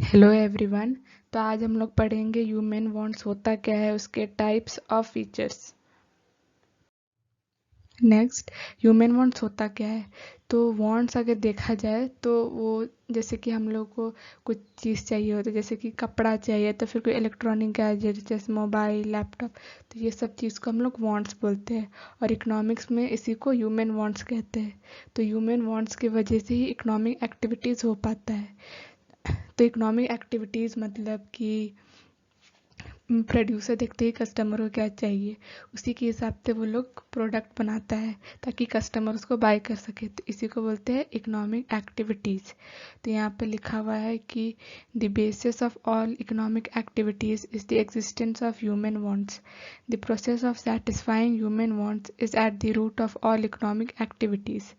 Hello everyone. तो आज हम लोग पढ़ेंगे ह्यूमन वांट्स होता क्या है, उसके types of features. Next, human wants होता क्या है। तो वांट्स अगर देखा जाए तो वो जैसे कि हम लोग को कुछ चीज़ चाहिए होता है, जैसे कि कपड़ा चाहिए तो फिर कोई इलेक्ट्रॉनिक गैजेट जैसे मोबाइल लैपटॉप, तो ये सब चीज़ को हम लोग वांट्स बोलते हैं। और इकोनॉमिक्स में इसी को ह्यूमन वांट्स कहते हैं। तो ह्यूमन वांट्स की वजह से ही इकोनॉमिक एक्टिविटीज़ हो पाता है। तो इकोनॉमिक एक्टिविटीज़ मतलब कि प्रोड्यूसर देखते ही कस्टमर को क्या चाहिए, उसी के हिसाब से वो लोग प्रोडक्ट बनाता है ताकि कस्टमर उसको बाय कर सके। तो इसी को बोलते हैं इकोनॉमिक एक्टिविटीज़। तो यहाँ पे लिखा हुआ है कि the basis of all economic activities is the existence of human wants. The process of satisfying human wants is at the root of all economic activities.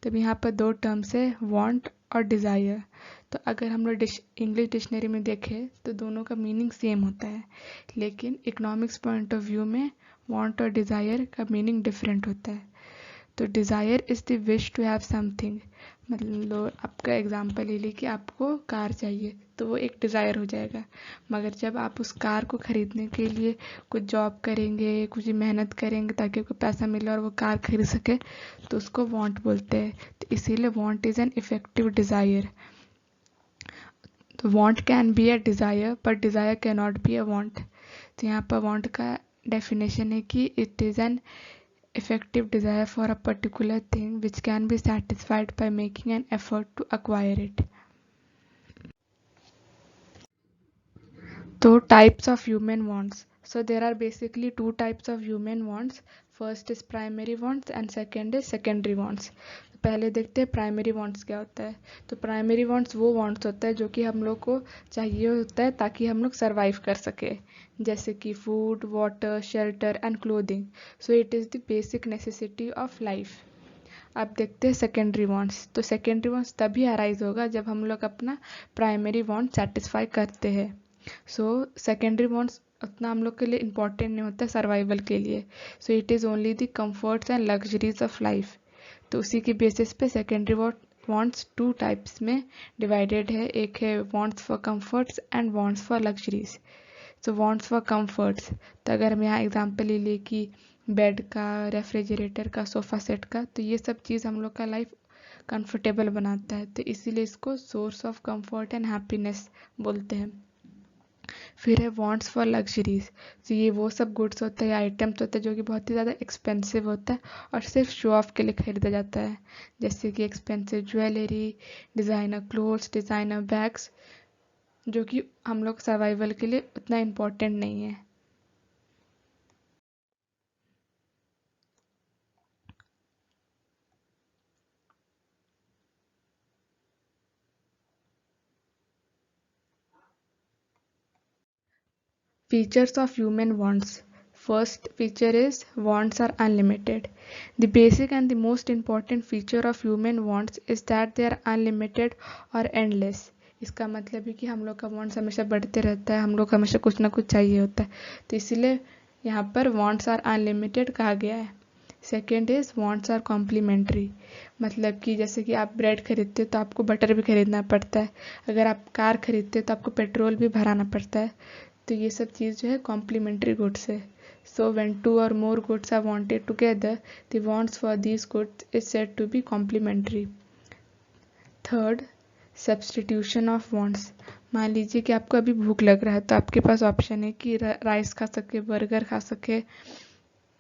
तब यहाँ पर दो टर्म्स है, वांट और डिज़ायर। तो अगर हम लोग इंग्लिश डिक्शनरी में देखें तो दोनों का मीनिंग सेम होता है, लेकिन इकोनॉमिक्स पॉइंट ऑफ व्यू में वांट और डिज़ायर का मीनिंग डिफरेंट होता है। तो desire is the wish to have something. मतलब आपका एग्जांपल ले लीजिए कि आपको कार चाहिए तो वो एक डिज़ायर हो जाएगा। मगर जब आप उस कार को ख़रीदने के लिए कुछ जॉब करेंगे, कुछ मेहनत करेंगे ताकि आपको पैसा मिले और वो कार खरीद सके, तो उसको वांट बोलते हैं। तो इसीलिए want is an effective desire. तो want can be a desire but desire can not be a want. तो यहाँ पर वांट का डेफिनेशन है कि it is an effective desire for a particular thing which can be satisfied by making an effort to acquire it. So types of human wants. So there are basically two types of human wants. First is primary wants and second is secondary wants. तो पहले देखते हैं primary wants क्या होता है। तो primary wants वो wants होता है जो कि हम लोग को चाहिए होता है ताकि हम लोग सरवाइव कर सके, जैसे कि food, water, shelter and clothing. So it is the basic necessity of life. अब देखते हैं सेकेंडरी वांट्स। तो सेकेंडरी वांट्स तभी अराइज होगा जब हम लोग अपना प्राइमरी वांट सेटिस्फाई करते हैं। सो सेकेंडरी वांट्स उतना हम लोग के लिए इम्पोर्टेंट नहीं होता सर्वाइवल के लिए। So it is only the comforts and luxuries of life. तो उसी के बेसिस पे सेकेंडरी वांट्स टू टाइप्स में डिवाइडेड है। एक है wants for comforts and wants for luxuries. So wants for comforts, तो अगर हम यहाँ एग्जांपल ले लिए कि बेड का, रेफ्रिजरेटर का, सोफ़ा सेट का, तो ये सब चीज़ हम लोग का लाइफ कंफर्टेबल बनाता है। तो इसीलिए इसको source of comfort and happiness बोलते हैं। फिर है वांट्स फॉर लग्जरीज। तो ये वो सब गुड्स होता है या आइटम्स होता है जो कि बहुत ही ज़्यादा एक्सपेंसिव होता है और सिर्फ शो ऑफ के लिए खरीदा जाता है, जैसे कि expensive jewellery, designer clothes, designer bags, जो कि हम लोग सर्वाइवल के लिए उतना इम्पोर्टेंट नहीं है। Features of human wants. First feature is wants are unlimited. The basic and the most important feature of human wants is that they are unlimited or endless. इसका मतलब है कि हम लोग का wants हमेशा बढ़ते रहता है, हम लोग को हमेशा कुछ ना कुछ चाहिए होता है। तो इसीलिए यहाँ पर wants are unlimited कहा गया है। Second is wants are complementary. मतलब कि जैसे कि आप ब्रेड खरीदते हो तो आपको बटर भी खरीदना पड़ता है, अगर आप कार खरीदते हो तो आपको पेट्रोल भी भराना पड़ता है। तो ये सब चीज़ जो है कॉम्प्लीमेंट्री गुड्स है। सो when two or more goods are wanted together, the wants for these goods is said to be complementary. Third, substitution of wants. मान लीजिए कि आपको अभी भूख लग रहा है तो आपके पास ऑप्शन है कि राइस खा सके, बर्गर खा सके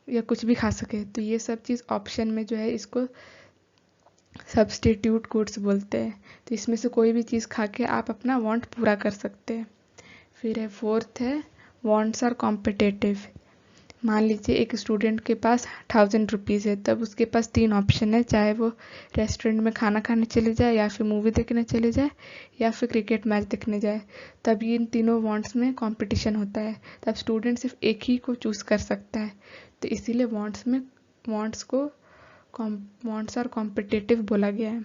या कुछ भी खा सके। तो ये सब चीज़ ऑप्शन में जो है इसको सब्सटीट्यूट गुड्स बोलते हैं। तो इसमें से कोई भी चीज़ खा के आप अपना वांट पूरा कर सकते हैं। फिर है फोर्थ है वांट्स आर कॉम्पिटेटिव। मान लीजिए एक स्टूडेंट के पास 1000 रुपीज़ है, तब उसके पास 3 ऑप्शन है, चाहे वो रेस्टोरेंट में खाना खाने चले जाए या फिर मूवी देखने चले जाए या फिर क्रिकेट मैच देखने जाए। तब इन तीनों वांट्स में कंपटीशन होता है, तब स्टूडेंट सिर्फ एक ही को चूज़ कर सकता है। तो इसीलिए वांट्स को वांट्स आर कॉम्पिटेटिव बोला गया है।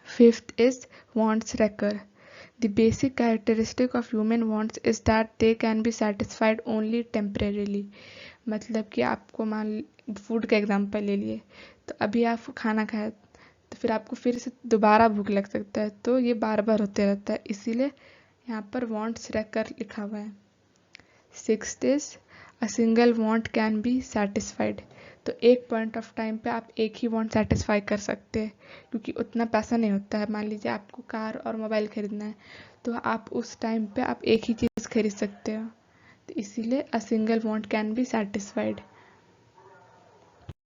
Fifth is wants recur. The basic characteristic of human wants is that they can be satisfied only temporarily. मतलब कि आपको मान फूड का एग्जांपल ले लिए, तो अभी आप खाना खाए तो फिर आपको फिर से दोबारा भूख लग सकता है, तो ये बार बार होते रहता है, इसीलिए यहाँ पर वॉन्ट्स रहकर लिखा हुआ है। 6th is a single want can be satisfied. तो एक पॉइंट ऑफ टाइम पे आप एक ही वॉन्ट सेटिस्फाई कर सकते हैं, क्योंकि उतना पैसा नहीं होता है। मान लीजिए आपको कार और मोबाइल खरीदना है, तो आप उस टाइम पे आप एक ही चीज़ खरीद सकते हो, तो इसीलिए a single want can be satisfied.